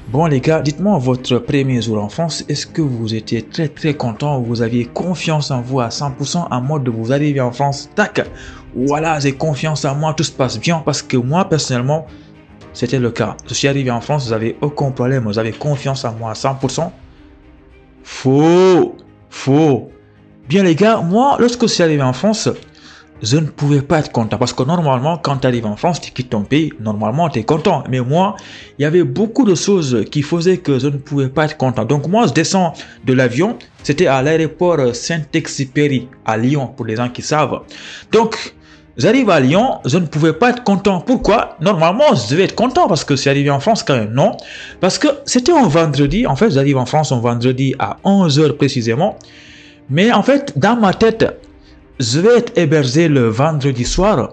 Bon les gars, dites-moi votre premier jour en France, est-ce que vous étiez très content, vous aviez confiance en vous à 100% en mode de vous arriver en France, tac, voilà, j'ai confiance en moi, tout se passe bien parce que moi personnellement, c'était le cas. Je suis arrivé en France, vous n'avez aucun problème, vous avez confiance en moi à 100%. Faux. Bien les gars, moi lorsque je suis arrivé en France, je ne pouvais pas être content parce que normalement, quand tu arrives en France, tu quittes ton pays, normalement, tu es content. Mais moi, il y avait beaucoup de choses qui faisaient que je ne pouvais pas être content. Donc moi, je descends de l'avion, c'était à l'aéroport Saint-Exupéry, à Lyon, pour les gens qui savent. Donc, j'arrive à Lyon, je ne pouvais pas être content. Pourquoi? Normalement, je devais être content parce que c'est arrivé en France quand même. Non, parce que c'était un vendredi. En fait, j'arrive en France un vendredi à 11h précisément. Mais en fait, dans ma tête, je vais être hébergé le vendredi soir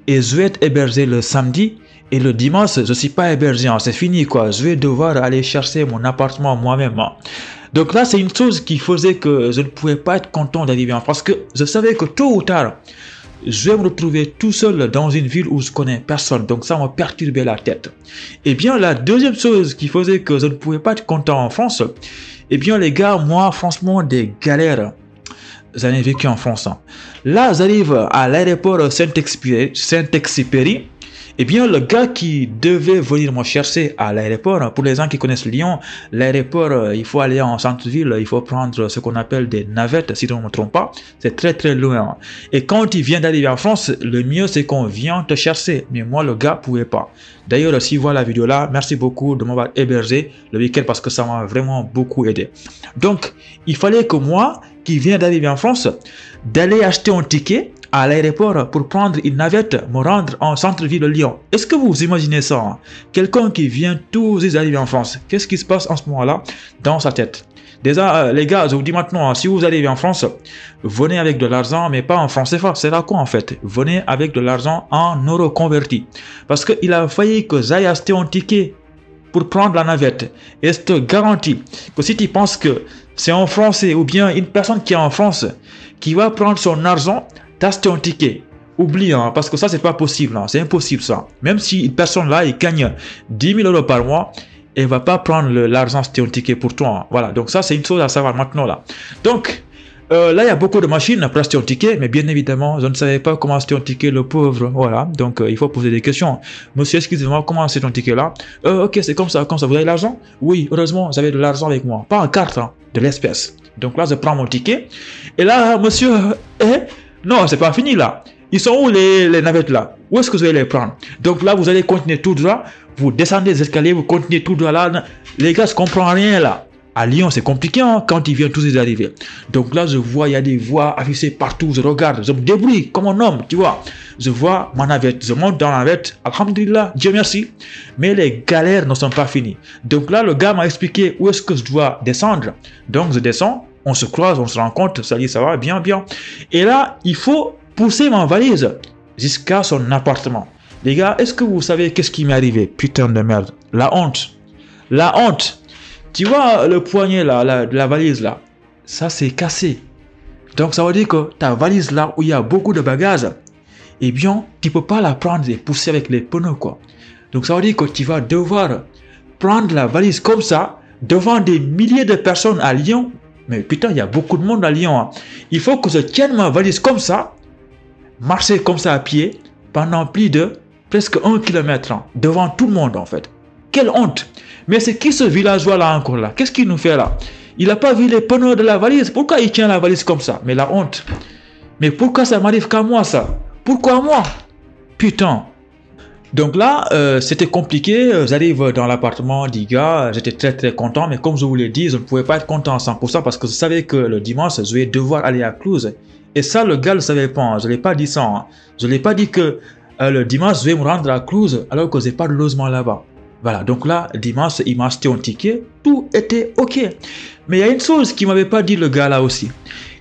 et je vais être hébergé le samedi et le dimanche, je ne suis pas hébergé, c'est fini quoi. Je vais devoir aller chercher mon appartement moi-même. Donc là, c'est une chose qui faisait que je ne pouvais pas être content d'arriver en France parce que je savais que tôt ou tard, je vais me retrouver tout seul dans une ville où je connais personne. Donc ça m'a perturbé la tête. Et bien, la deuxième chose qui faisait que je ne pouvais pas être content en France, et bien les gars, moi franchement des galères. J'en ai vécu en France. Là, j'arrive à l'aéroport Saint-Exupéry. Eh bien, le gars qui devait venir me chercher à l'aéroport, pour les gens qui connaissent Lyon, l'aéroport, il faut aller en centre-ville, il faut prendre ce qu'on appelle des navettes, si je ne me trompe pas. C'est très loin. Et quand il vient d'arriver en France, le mieux c'est qu'on vient te chercher. Mais moi, le gars pouvait pas. D'ailleurs, si vous voyez la vidéo là, merci beaucoup de m'avoir hébergé le week-end parce que ça m'a vraiment beaucoup aidé. Donc, il fallait que moi, qui viens d'arriver en France, d'aller acheter un ticket à l'aéroport pour prendre une navette, me rendre en centre-ville de Lyon. Est-ce que vous imaginez ça? Hein? Quelqu'un qui vient tous les arriver en France, qu'est-ce qui se passe en ce moment-là dans sa tête? Déjà, les gars, je vous dis maintenant, si vous arrivez en France, venez avec de l'argent, mais pas en francs CFA. C'est là quoi en fait? Venez avec de l'argent en euros convertis. Parce qu'il a failli que j'aille acheter un ticket pour prendre la navette. Et je te garantis que si tu penses que c'est un Français ou bien une personne qui est en France qui va prendre son argent, t'acheter un ticket. Oublie, hein, parce que ça, c'est pas possible. Hein, c'est impossible ça. Même si une personne là, il gagne 10 000 euros par mois, elle va pas prendre l'argent acheter un ticket pour toi. Hein. Voilà, donc ça, c'est une chose à savoir maintenant là. Donc, là, il y a beaucoup de machines pour acheter un ticket, mais bien évidemment, je ne savais pas comment acheter un ticket, le pauvre. Voilà, donc il faut poser des questions. Monsieur, excusez-moi, comment acheter un ticket là? Ok, c'est comme ça. Vous avez l'argent? Oui, heureusement, j'avais de l'argent avec moi. Pas en carte, hein, de l'espèce. Donc là, je prends mon ticket. Et là, monsieur, non, c'est pas fini là. Ils sont où les navettes là? Où est-ce que vous allez les prendre? Donc là, vous allez continuer tout droit. Vous descendez les escaliers, vous continuez tout droit là. Les gars, je comprends rien là. À Lyon, c'est compliqué hein, quand ils viennent tous les arriver. Donc là, je vois, il y a des voies affichées partout. Je regarde, je me débrouille comme un homme, tu vois. Je vois ma navette, je monte dans la navette. Alhamdulillah, Dieu merci. Mais les galères ne sont pas finies. Donc là, le gars m'a expliqué où est-ce que je dois descendre. Donc je descends, on se croise, on se rencontre, ça dit, ça va, bien. Et là, il faut pousser ma valise jusqu'à son appartement. Les gars, est-ce que vous savez qu'est-ce qui m'est arrivé? Putain de merde. La honte. Tu vois le poignet là, la valise là, ça c'est cassé. Donc ça veut dire que ta valise là où il y a beaucoup de bagages, eh bien tu peux pas la prendre et pousser avec les pneus quoi. Donc ça veut dire que tu vas devoir prendre la valise comme ça devant des milliers de personnes à Lyon. Mais putain, il y a beaucoup de monde à Lyon. Hein. Il faut que je tienne ma valise comme ça, marcher comme ça à pied pendant plus de presque 1 km hein, devant tout le monde en fait. Quelle honte! Mais c'est qui ce villageois là encore là? Qu'est-ce qu'il nous fait là? Il n'a pas vu les pneus de la valise. Pourquoi il tient la valise comme ça? Mais la honte. Mais pourquoi ça m'arrive qu'à moi ça? Pourquoi moi? Putain. Donc là, c'était compliqué. J'arrive dans l'appartement du gars. J'étais très content. Mais comme je vous l'ai dit, je ne pouvais pas être content à 100% parce que je savais que le dimanche, je vais devoir aller à Cluse. Et ça, le gars ne le savait pas. Hein. Je ne l'ai pas dit ça. Hein. Je ne l'ai pas dit que le dimanche, je vais me rendre à Cluse alors que je n'ai pas de logement là-bas. Voilà, donc là, dimanche, il m'a acheté un ticket, tout était ok. Mais il y a une chose qu'il ne m'avait pas dit le gars là aussi.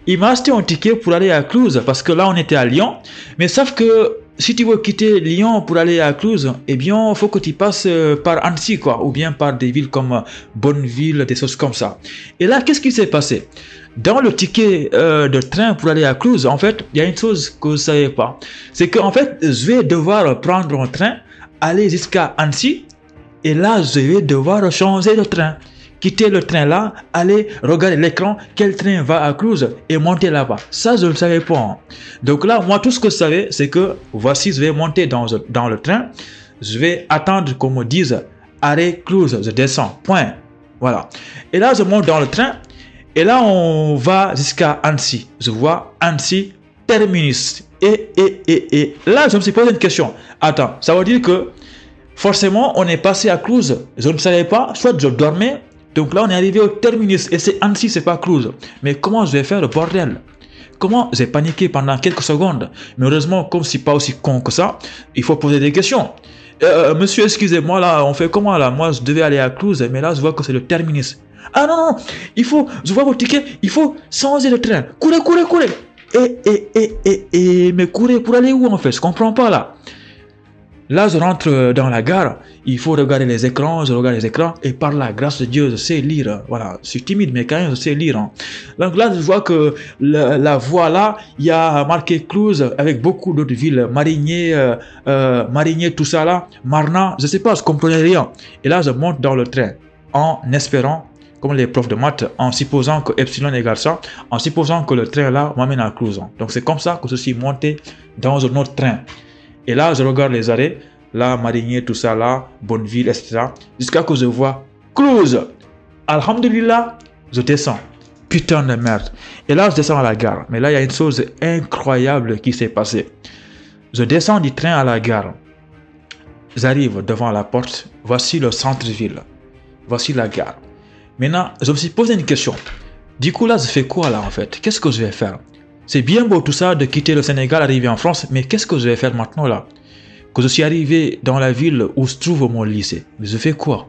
Il m'a acheté un ticket pour aller à Cluse, parce que là, on était à Lyon. Mais sauf que si tu veux quitter Lyon pour aller à Cluse, eh bien, il faut que tu passes par Annecy, quoi, ou bien par des villes comme Bonneville, des choses comme ça. Et là, qu'est-ce qui s'est passé? Dans le ticket de train pour aller à Cluse, en fait, il y a une chose que je ne savais pas. C'est qu'en fait, je vais devoir prendre un train, aller jusqu'à Annecy, Et là, je vais devoir changer de train. Quitter le train là, aller regarder l'écran, quel train va à Cluse et monter là-bas. Ça, je ne le savais pas. Hein. Donc là, moi, tout ce que je savais, c'est que voici, je vais monter dans le train. Je vais attendre qu'on me dise arrêt Cluse, je descends, point. Voilà. Et là, je monte dans le train. Et là, on va jusqu'à Annecy. Je vois Annecy terminus. Et là, je me suis posé une question. Attends, ça veut dire que forcément, on est passé à Cluse. Je ne savais pas, soit je dormais. Donc là, on est arrivé au terminus et c'est Annecy, c'est pas Cluse. Mais comment je vais faire le bordel? Comment? J'ai paniqué pendant quelques secondes. Mais heureusement, comme je ne suis pas aussi con que ça, il faut poser des questions. Monsieur, excusez-moi, là, on fait comment là? Moi, je devais aller à Cluse, mais là, je vois que c'est le terminus. Ah non, non, il faut, je vois votre ticket, il faut changer de train. Courez, courez, courez. Mais courez pour aller où en fait? Je comprends pas là. Là, je rentre dans la gare, il faut regarder les écrans, je regarde les écrans, et par la grâce de Dieu, je sais lire. Voilà, je suis timide, mais quand même, je sais lire. Hein. Donc là, je vois que la voie là, il y a marqué Cluse avec beaucoup d'autres villes, Marigné, tout ça là, Marna, je sais pas, je comprenais rien. Et là, je monte dans le train en espérant, comme les profs de maths, en supposant que epsilon égale ça, en supposant que le train là m'amène à Cluse. Donc c'est comme ça que je suis monté dans un autre train. Et là, je regarde les arrêts, là, Marigné, tout ça là, Bonneville, etc. Jusqu'à que je vois Cluse. Alhamdulillah, je descends. Putain de merde. Et là, je descends à la gare. Mais là, il y a une chose incroyable qui s'est passée. Je descends du train à la gare. J'arrive devant la porte. Voici le centre-ville. Voici la gare. Maintenant, je me suis posé une question. Du coup, là, je fais quoi là en fait? Qu'est-ce que je vais faire? C'est bien beau tout ça de quitter le Sénégal, arriver en France, mais qu'est-ce que je vais faire maintenant là? Que je suis arrivé dans la ville où se trouve mon lycée. Mais je fais quoi?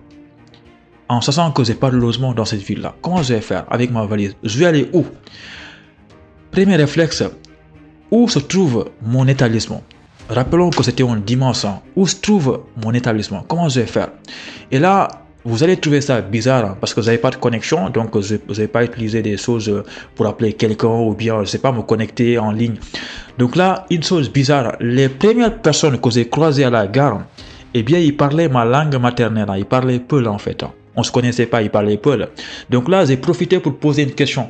En sachant que j'ai pas de logement dans cette ville-là. Comment je vais faire avec ma valise? Je vais aller où? Premier réflexe, où se trouve mon établissement? Rappelons que c'était un dimanche. Hein. Où se trouve mon établissement? Comment je vais faire? Et là, vous allez trouver ça bizarre hein, parce que vous n'avez pas de connexion, donc je n'ai pas utilisé des choses pour appeler quelqu'un ou bien, je ne sais pas, me connecter en ligne. Donc là, une chose bizarre, les premières personnes que j'ai croisées à la gare, eh bien, ils parlaient ma langue maternelle, hein, ils parlaient Peul en fait. Hein. On ne se connaissait pas, ils parlaient Peul. Donc là, j'ai profité pour poser une question.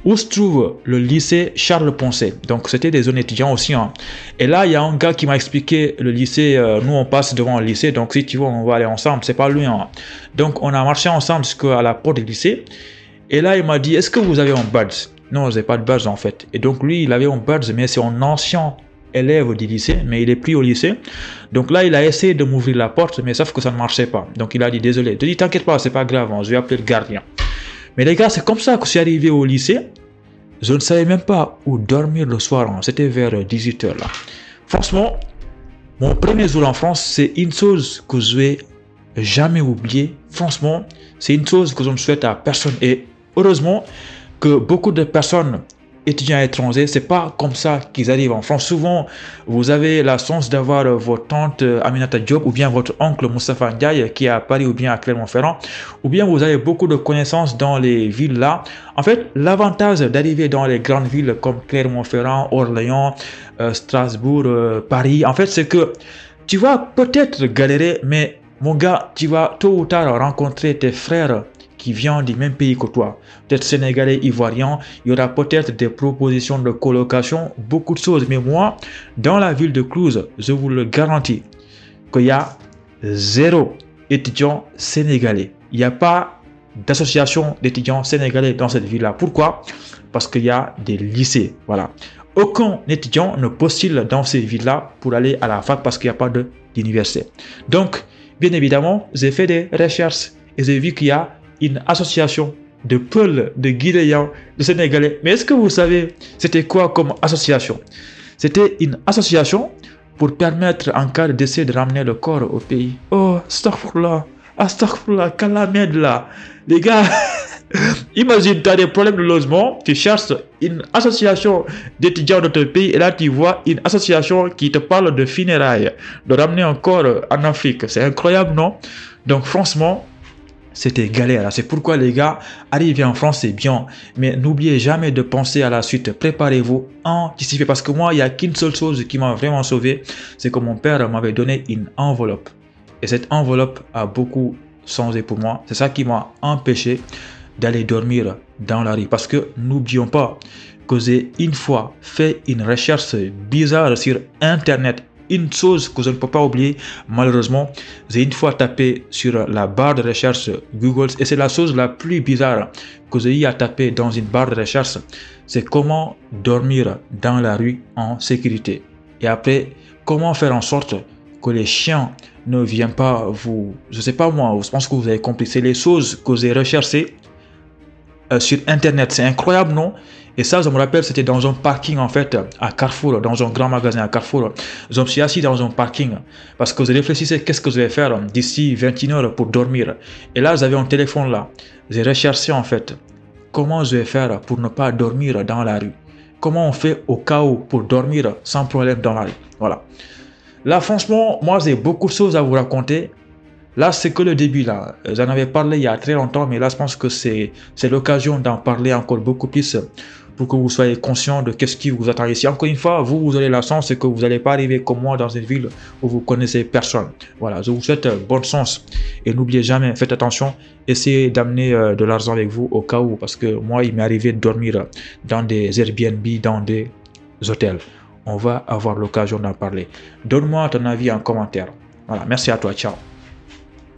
Où se trouve le lycée Charles-Poncet? Donc c'était des zones étudiants aussi. Hein. Et là, il y a un gars qui m'a expliqué le lycée. Nous, on passe devant le lycée. Donc si tu veux, on va aller ensemble. C'est pas loin. Hein. Donc on a marché ensemble jusqu'à la porte du lycée. Et là, il m'a dit, est-ce que vous avez un badge? Non, j'ai pas de badge en fait. Et donc lui, il avait un badge, mais c'est un ancien élève du lycée, mais il est plus au lycée. Donc là, il a essayé de m'ouvrir la porte, mais sauf que ça ne marchait pas. Donc il a dit, désolé. Je dis, t'inquiète pas, c'est pas grave. Hein, je vais appeler le gardien. Mais les gars, c'est comme ça que je suis arrivé au lycée. Je ne savais même pas où dormir le soir. Hein. C'était vers 18h là. Franchement, mon premier jour en France, c'est une chose que je vais jamais oublier. Franchement, c'est une chose que je ne souhaite à personne. Et heureusement que beaucoup de personnes, étudiants étrangers, c'est pas comme ça qu'ils arrivent en France. Souvent, vous avez la chance d'avoir votre tante Aminata Diop ou bien votre oncle Moustapha Ndiaye qui est à Paris ou bien à Clermont-Ferrand, ou bien vous avez beaucoup de connaissances dans les villes là. En fait, l'avantage d'arriver dans les grandes villes comme Clermont-Ferrand, Orléans, Strasbourg, Paris, en fait, c'est que tu vas peut-être galérer, mais mon gars, tu vas tôt ou tard rencontrer tes frères qui viennent du même pays que toi, peut-être sénégalais, ivoiriens, il y aura peut-être des propositions de colocation, beaucoup de choses. Mais moi, dans la ville de Cluse, je vous le garantis, qu'il y a 0 étudiants sénégalais. Il n'y a pas d'association d'étudiants sénégalais dans cette ville-là. Pourquoi? Parce qu'il y a des lycées. Voilà. Aucun étudiant ne postule dans ces villes-là pour aller à la fac parce qu'il n'y a pas d'université. Donc, bien évidemment, j'ai fait des recherches et j'ai vu qu'il y a une association de Peul, de Guinéens, de Sénégalais. Mais est-ce que vous savez, c'était quoi comme association? C'était une association pour permettre en cas de décès de ramener le corps au pays. Oh, astaghfirullah, calamède là. Les gars, imagine, tu as des problèmes de logement, tu cherches une association d'étudiants de ton pays et là tu vois une association qui te parle de funérailles, de ramener un corps en Afrique. C'est incroyable, non? Donc franchement, c'était galère. C'est pourquoi les gars, arriver en France, c'est bien. Mais n'oubliez jamais de penser à la suite. Préparez-vous, anticipez. Parce que moi, il n'y a qu'une seule chose qui m'a vraiment sauvé. C'est que mon père m'avait donné une enveloppe. Et cette enveloppe a beaucoup changé pour moi. C'est ça qui m'a empêché d'aller dormir dans la rue. Parce que n'oublions pas que j'ai une fois fait une recherche bizarre sur Internet. Une chose que je ne peux pas oublier, malheureusement, j'ai une fois tapé sur la barre de recherche Google et c'est la chose la plus bizarre que j'ai eu à taper dans une barre de recherche. C'est comment dormir dans la rue en sécurité. Et après, comment faire en sorte que les chiens ne viennent pas vous... Je sais pas moi, je pense que vous avez compris. C'est les choses que j'ai recherchées sur Internet. C'est incroyable, non? Et ça, je me rappelle, c'était dans un parking en fait, à Carrefour, dans un grand magasin à Carrefour. Je me suis assis dans un parking parce que je réfléchissais qu'est-ce que je vais faire d'ici 21 heures pour dormir. Et là, j'avais un téléphone là. J'ai recherché en fait comment je vais faire pour ne pas dormir dans la rue. Comment on fait au cas où pour dormir sans problème dans la rue. Voilà. Là, franchement, moi, j'ai beaucoup de choses à vous raconter. Là, c'est que le début, là. J'en avais parlé il y a très longtemps, mais là, je pense que c'est l'occasion d'en parler encore beaucoup plus pour que vous soyez conscient de qu'est-ce qui vous attend ici. Encore une fois, vous aurez la chance, c'est que vous n'allez pas arriver comme moi dans une ville où vous connaissez personne. Voilà, je vous souhaite bonne chance. Et n'oubliez jamais, faites attention, essayez d'amener de l'argent avec vous au cas où, parce que moi, il m'est arrivé de dormir dans des Airbnb, dans des hôtels. On va avoir l'occasion d'en parler. Donne-moi ton avis en commentaire. Voilà, merci à toi, ciao.